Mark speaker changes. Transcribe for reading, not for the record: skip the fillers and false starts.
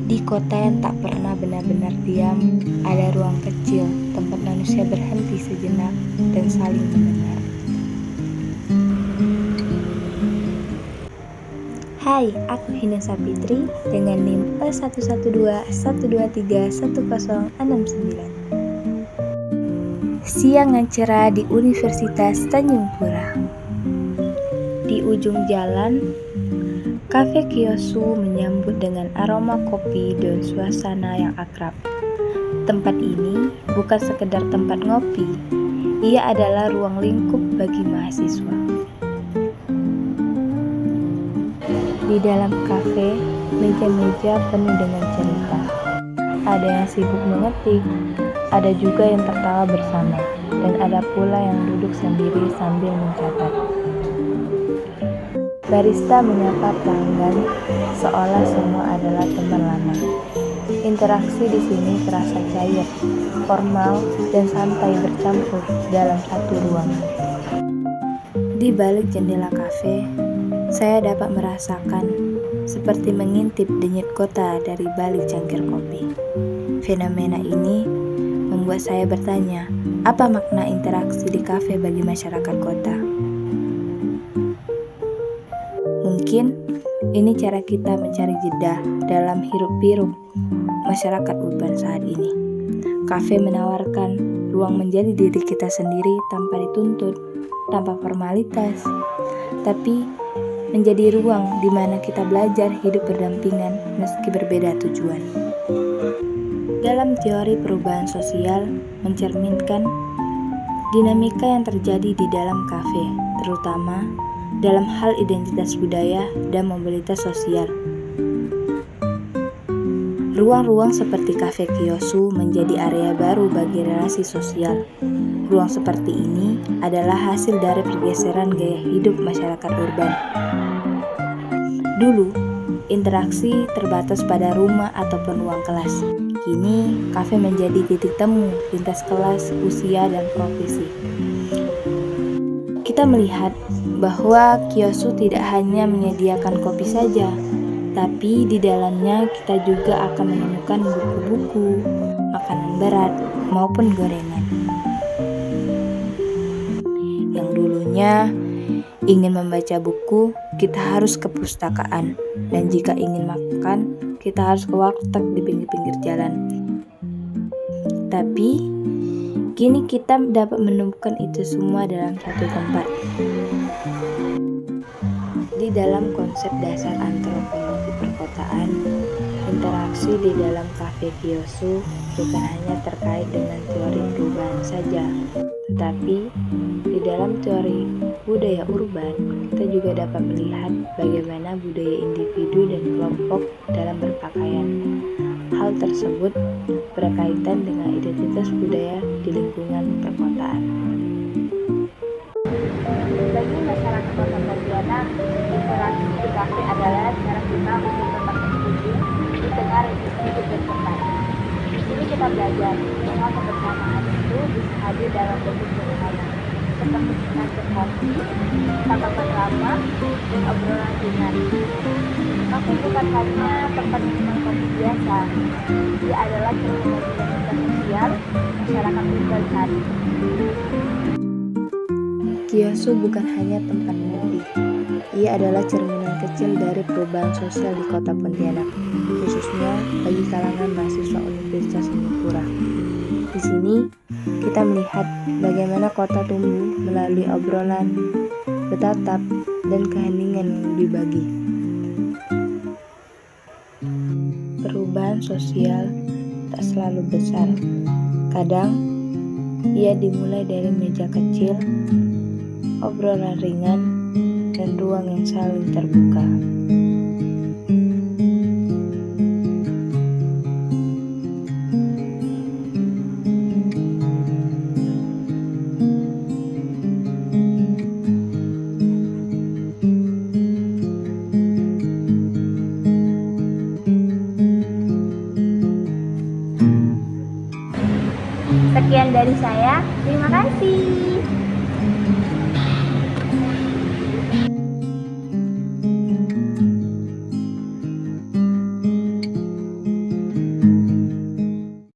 Speaker 1: Di kota yang tak pernah benar-benar diam, ada ruang kecil tempat manusia berhenti sejenak dan saling mendengar. Hai, aku Hina Sapitri dengan NIM E11212311069. Siang yang cerah di Universitas Tanjung Pura. Di ujung jalan, Cafe Kiosu menyambut dengan aroma kopi dan suasana yang akrab. Tempat ini bukan sekedar tempat ngopi, ia adalah ruang lingkup bagi mahasiswa. Di dalam kafe, meja-meja penuh dengan cerita. Ada yang sibuk mengetik, ada juga yang tertawa bersama, dan ada pula yang duduk sendiri sambil mencatat. Barista menyapa pelanggan seolah semua adalah teman lama. Interaksi di sini terasa cair, formal, dan santai bercampur dalam satu ruang. Di balik jendela kafe, saya dapat merasakan seperti mengintip denyut kota dari balik cangkir kopi. Fenomena ini membuat saya bertanya, apa makna interaksi di kafe bagi masyarakat kota? Mungkin ini cara kita mencari jeda dalam hiruk-pikuk masyarakat urban saat ini. Kafe menawarkan ruang menjadi diri kita sendiri tanpa dituntut, tanpa formalitas, tapi menjadi ruang di mana kita belajar hidup berdampingan meski berbeda tujuan. Dalam teori perubahan sosial mencerminkan dinamika yang terjadi di dalam kafe, terutama dalam hal identitas budaya dan mobilitas sosial. Ruang-ruang seperti Cafe Kiosu menjadi area baru bagi relasi sosial. Ruang seperti ini adalah hasil dari pergeseran gaya hidup masyarakat urban. Dulu, interaksi terbatas pada rumah ataupun ruang kelas. Kini, kafe menjadi titik temu lintas kelas, usia, dan profesi. Kita melihat bahwa Kiosu tidak hanya menyediakan kopi saja, tapi di dalamnya kita juga akan menemukan buku-buku, makanan berat, maupun gorengan. Yang dulunya ingin membaca buku, kita harus ke perpustakaan, dan jika ingin makan, kita harus ke warteg di pinggir-pinggir jalan. Tapi kini kita dapat menemukan itu semua dalam satu tempat. Di dalam konsep dasar antropologi perkotaan, interaksi di dalam Cafe Kiosu bukan hanya terkait dengan teori perubahan saja, tetapi di dalam teori budaya urban, kita juga dapat melihat bagaimana budaya individu dan kelompok dalam berpakaian. Hal tersebut berkaitan dengan identitas budaya di lingkungan perkotaan. Bagi masyarakat Kota Pontianak, interaksi di kafe adalah cara kita untuk tetap terhubung di tengah hidup dan tempat. Di sini kita belajar bahwa kebersamaan itu bisa hadir dalam bentuk sederhana, seperti mengatur kopi, tatapan ramah, dan obrolan ringan. Kafe bukan hanya tempat minuman kopi biasa, dia adalah cerminan dinamika sosial masyarakat urban saat ini. Kiosu bukan hanya tempat ngopi, ia adalah cerminan kecil dari perubahan sosial di kota Pontianak, khususnya bagi kalangan mahasiswa Universitas Tanjung Pura. Di sini, kita melihat bagaimana kota tumbuh melalui obrolan, bertatap, dan keheningan yang dibagi. Perubahan sosial tak selalu besar. Kadang, ia dimulai dari meja kecil, obrolan ringan, dan ruang yang saling terbuka. Sekian dari saya, terima kasih.